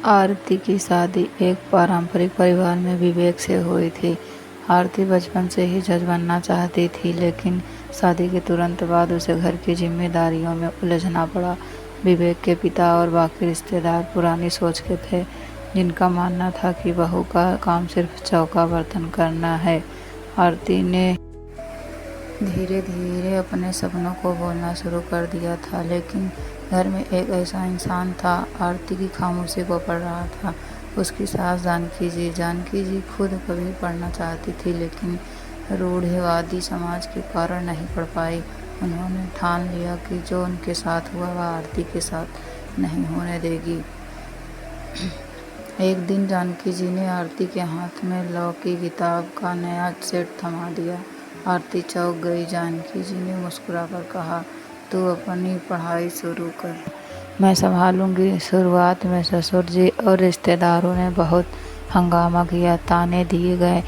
आरती की शादी एक पारंपरिक परिवार में विवेक से हुई थी। आरती बचपन से ही जज बनना चाहती थी, लेकिन शादी के तुरंत बाद उसे घर की जिम्मेदारियों में उलझना पड़ा। विवेक के पिता और बाकी रिश्तेदार पुरानी सोच के थे, जिनका मानना था कि बहू का काम सिर्फ चौका बर्तन करना है। आरती ने धीरे धीरे अपने सपनों को बोलना शुरू कर दिया था, लेकिन घर में एक ऐसा इंसान था आरती की खामोशी को पढ़ रहा था। उसकी सास जानकी जी खुद कभी पढ़ना चाहती थी, लेकिन रूढ़िवादी समाज के कारण नहीं पढ़ पाई। उन्होंने ठान लिया कि जो उनके साथ हुआ वह आरती के साथ नहीं होने देगी। एक दिन जानकी जी ने आरती के हाथ में लॉ की किताब का नया सेट थमा दिया। आरती चौंक गई। जानकी जी ने मुस्कुराकर कहा, तू अपनी पढ़ाई शुरू कर, मैं संभालूंगी। शुरुआत में ससुर जी और रिश्तेदारों ने बहुत हंगामा किया। ताने दिए गए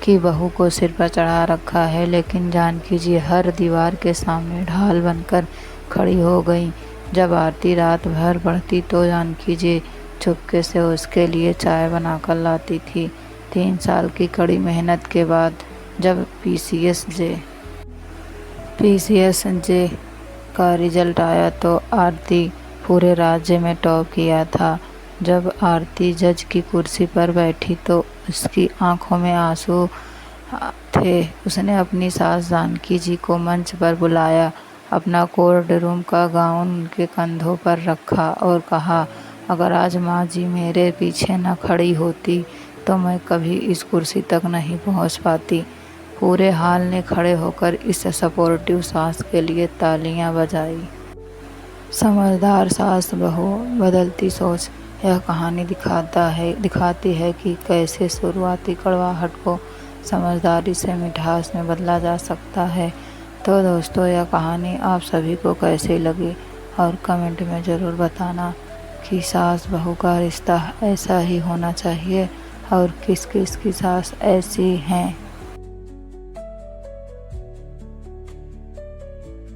कि बहू को सिर पर चढ़ा रखा है, लेकिन जानकी जी हर दीवार के सामने ढाल बनकर खड़ी हो गई। जब आरती रात भर पढ़ती तो जानकी जी चुपके से उसके लिए चाय बनाकर लाती थी। 3 साल की कड़ी मेहनत के बाद जब पीसीएस जे का रिजल्ट आया तो आरती पूरे राज्य में टॉप किया था। जब आरती जज की कुर्सी पर बैठी तो उसकी आंखों में आंसू थे। उसने अपनी सास जानकी जी को मंच पर बुलाया, अपना कोर्ट रूम का गाउन उनके कंधों पर रखा और कहा, अगर आज माँ जी मेरे पीछे न खड़ी होती तो मैं कभी इस कुर्सी तक नहीं पहुँच पाती। पूरे हाल ने खड़े होकर इस सपोर्टिव सास के लिए तालियां बजाई। समझदार सास बहू बदलती सोच। यह कहानी दिखाती है कि कैसे शुरुआती कड़वाहट को समझदारी से मिठास में बदला जा सकता है। तो दोस्तों, यह कहानी आप सभी को कैसी लगी और कमेंट में ज़रूर बताना कि सास बहू का रिश्ता ऐसा ही होना चाहिए और किस किस की सास ऐसी हैं।